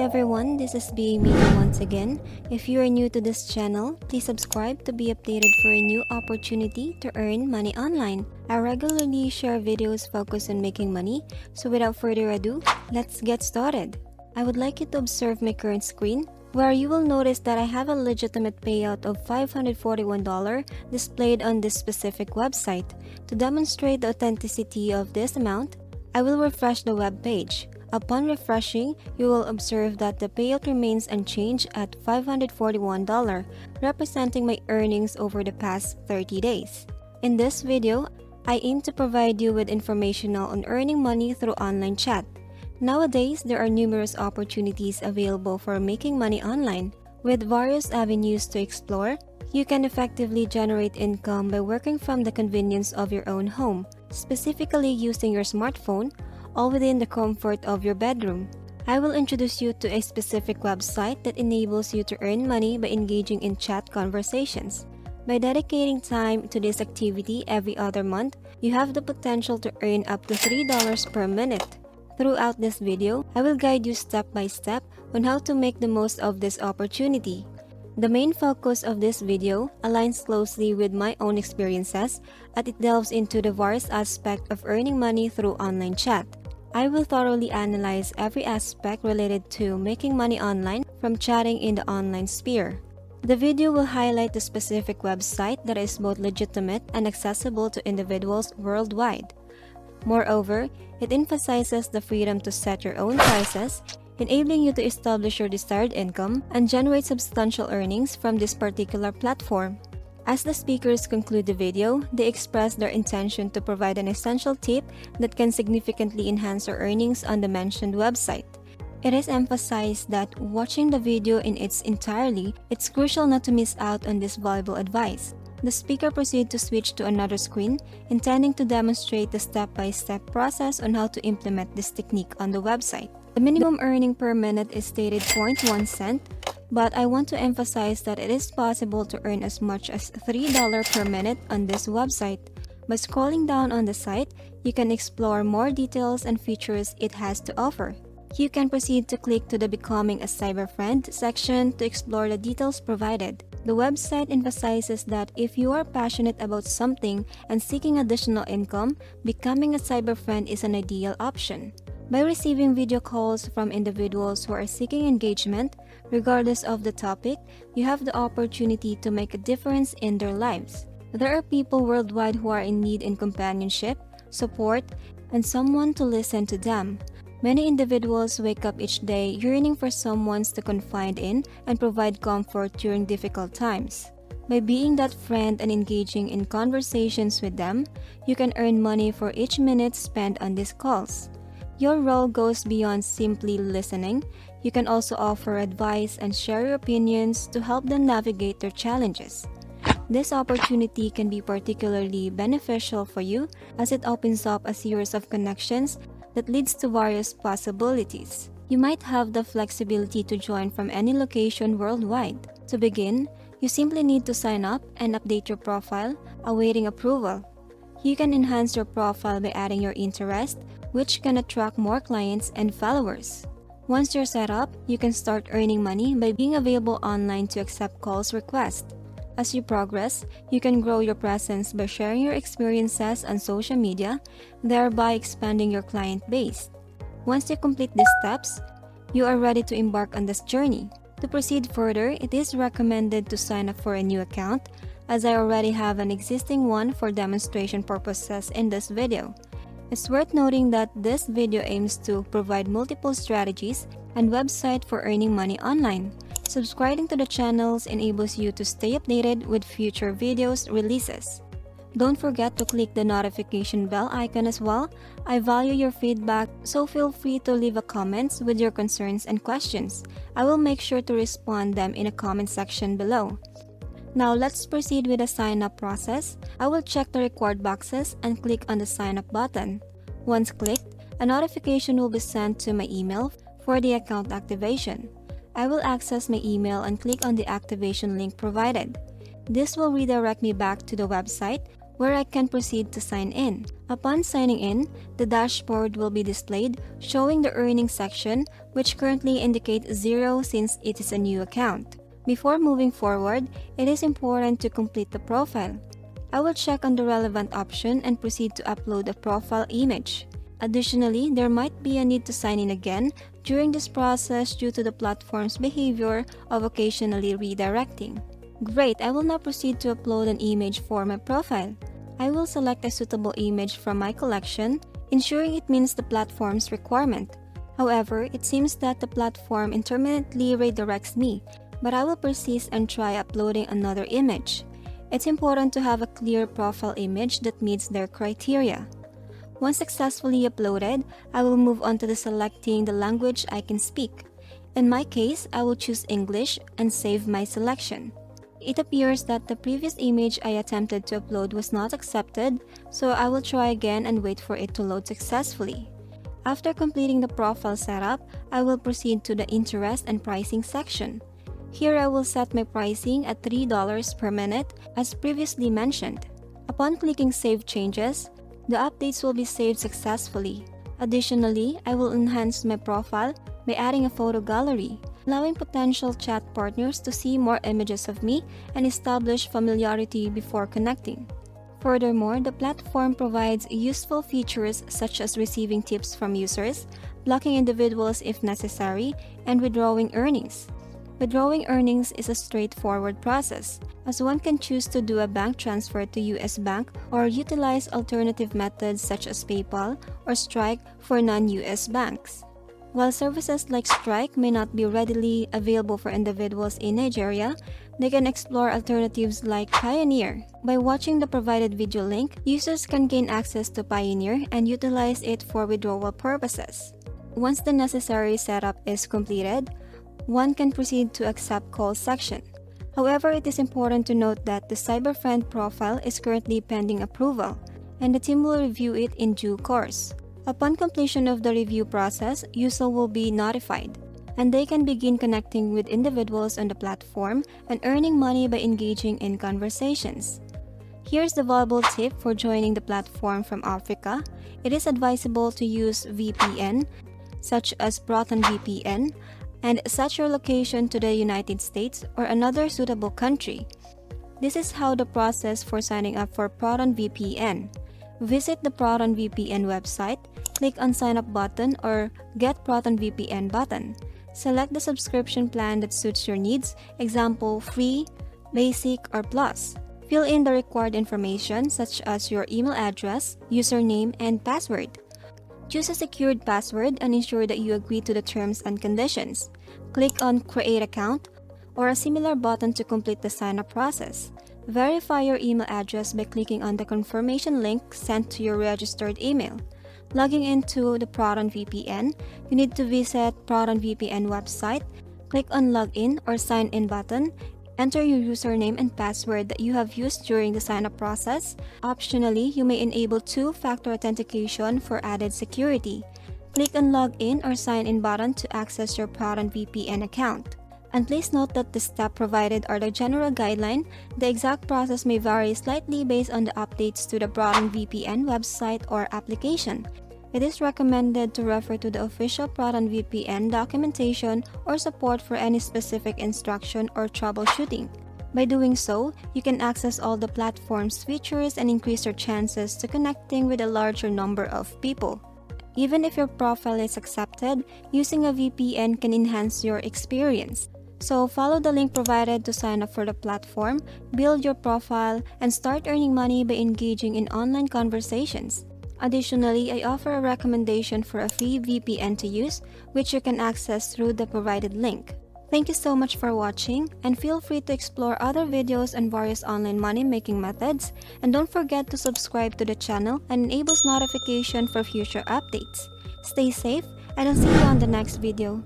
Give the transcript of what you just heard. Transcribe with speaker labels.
Speaker 1: everyone, this is being Media once again. If you are new to this channel, please subscribe to be updated for a new opportunity to earn money online. I regularly share videos focused on making money, so without further ado, let's get started. I would like you to observe my current screen, where you will notice that I have a legitimate payout of $541 displayed on this specific website. To demonstrate the authenticity of this amount, I will refresh the web page. Upon refreshing, you will observe that the payout remains unchanged at $541, representing my earnings over the past 30 days. In this video, I aim to provide you with information on earning money through online chat. Nowadays, there are numerous opportunities available for making money online. With various avenues to explore, you can effectively generate income by working from the convenience of your own home, specifically using your smartphone, all within the comfort of your bedroom. I will introduce you to a specific website that enables you to earn money by engaging in chat conversations. By dedicating time to this activity every other month, you have the potential to earn up to $3 per minute. Throughout this video, I will guide you step by step on how to make the most of this opportunity. The main focus of this video aligns closely with my own experiences, as it delves into the various aspects of earning money through online chat. I will thoroughly analyze every aspect related to making money online from chatting in the online sphere. The video will highlight the specific website that is both legitimate and accessible to individuals worldwide. Moreover, it emphasizes the freedom to set your own prices, enabling you to establish your desired income and generate substantial earnings from this particular platform. As the speakers conclude the video, they express their intention to provide an essential tip that can significantly enhance your earnings on the mentioned website. It is emphasized that watching the video in its entirety, it's crucial not to miss out on this valuable advice. The speaker proceeds to switch to another screen, intending to demonstrate the step-by-step process on how to implement this technique on the website. The minimum earning per minute is stated 0.1 cent, but I want to emphasize that it is possible to earn as much as $3 per minute on this website. By scrolling down on the site, you can explore more details and features it has to offer. You can proceed to click to the Becoming a Cyber Friend section to explore the details provided. The website emphasizes that if you are passionate about something and seeking additional income, becoming a cyber friend is an ideal option. By receiving video calls from individuals who are seeking engagement, regardless of the topic, you have the opportunity to make a difference in their lives. There are people worldwide who are in need in companionship, support, and someone to listen to them. Many individuals wake up each day yearning for someone to confide in and provide comfort during difficult times. By being that friend and engaging in conversations with them, you can earn money for each minute spent on these calls. Your role goes beyond simply listening. You can also offer advice and share your opinions to help them navigate their challenges. This opportunity can be particularly beneficial for you as it opens up a series of connections that leads to various possibilities. You might have the flexibility to join from any location worldwide. To begin, you simply need to sign up and update your profile, awaiting approval. You can enhance your profile by adding your interest, which can attract more clients and followers. Once you're set up, you can start earning money by being available online to accept calls requests. As you progress, you can grow your presence by sharing your experiences on social media, thereby expanding your client base. Once you complete these steps, you are ready to embark on this journey. To proceed further, it is recommended to sign up for a new account, as I already have an existing one for demonstration purposes in this video. It's worth noting that this video aims to provide multiple strategies and websites for earning money online. Subscribing to the channels enables you to stay updated with future videos releases. Don't forget to click the notification bell icon as well. I value your feedback, so feel free to leave a comments with your concerns and questions. I will make sure to respond them in a comment section below. Now let's proceed with the sign-up process. I will check the required boxes and click on the sign-up button. Once clicked, a notification will be sent to my email for the account activation. I will access my email and click on the activation link provided. This will redirect me back to the website where I can proceed to sign in. Upon signing in, the dashboard will be displayed showing the earnings section, which currently indicates 0 since it is a new account. Before moving forward, it is important to complete the profile. I will check on the relevant option and proceed to upload a profile image. Additionally, there might be a need to sign in again during this process due to the platform's behavior of occasionally redirecting. Great, I will now proceed to upload an image for my profile. I will select a suitable image from my collection, ensuring it meets the platform's requirement. However, it seems that the platform intermittently redirects me, but I will persist and try uploading another image. It's important to have a clear profile image that meets their criteria. Once successfully uploaded, I will move on to selecting the language I can speak. In my case, I will choose English and save my selection. It appears that the previous image I attempted to upload was not accepted, so I will try again and wait for it to load successfully. After completing the profile setup, I will proceed to the interest and pricing section. Here I will set my pricing at $3 per minute as previously mentioned. Upon clicking Save Changes, the updates will be saved successfully. Additionally, I will enhance my profile by adding a photo gallery, allowing potential chat partners to see more images of me and establish familiarity before connecting. Furthermore, the platform provides useful features such as receiving tips from users, blocking individuals if necessary, and withdrawing earnings. Withdrawing earnings is a straightforward process, as one can choose to do a bank transfer to US Bank or utilize alternative methods such as PayPal or Strike for non-US banks. While services like Strike may not be readily available for individuals in Nigeria, they can explore alternatives like Pioneer. By watching the provided video link, users can gain access to Pioneer and utilize it for withdrawal purposes. Once the necessary setup is completed, one can proceed to accept call section. However, it is important to note that the CyberFriend profile is currently pending approval, and the team will review it in due course. Upon completion of the review process, users will be notified, and they can begin connecting with individuals on the platform and earning money by engaging in conversations. Here's the valuable tip for joining the platform from Africa. It is advisable to use VPN, such as Proton VPN, and set your location to the United States or another suitable country. This is how the process for signing up for Proton VPN. Visit the Proton VPN website, click on Sign Up button or Get Proton VPN button. Select the subscription plan that suits your needs, example free, basic, or plus. Fill in the required information such as your email address, username, and password. Choose a secured password and ensure that you agree to the terms and conditions. Click on Create Account or a similar button to complete the sign-up process. Verify your email address by clicking on the confirmation link sent to your registered email. Logging into the Proton VPN, you need to visit Proton VPN website, click on Login or Sign In button, enter your username and password that you have used during the sign-up process. Optionally, you may enable two-factor authentication for added security. Click on Login or Sign In button to access your Proton VPN account. And please note that the steps provided are the general guideline. The exact process may vary slightly based on the updates to the Proton VPN website or application. It is recommended to refer to the official Proton VPN documentation or support for any specific instruction or troubleshooting. By doing so, you can access all the platform's features and increase your chances to connecting with a larger number of people. Even if your profile is accepted, using a VPN can enhance your experience. So follow the link provided to sign up for the platform, build your profile, and start earning money by engaging in online conversations. Additionally, I offer a recommendation for a free VPN to use, which you can access through the provided link. Thank you so much for watching, and feel free to explore other videos on various online money-making methods, and don't forget to subscribe to the channel and enable notification for future updates. Stay safe, and I'll see you on the next video.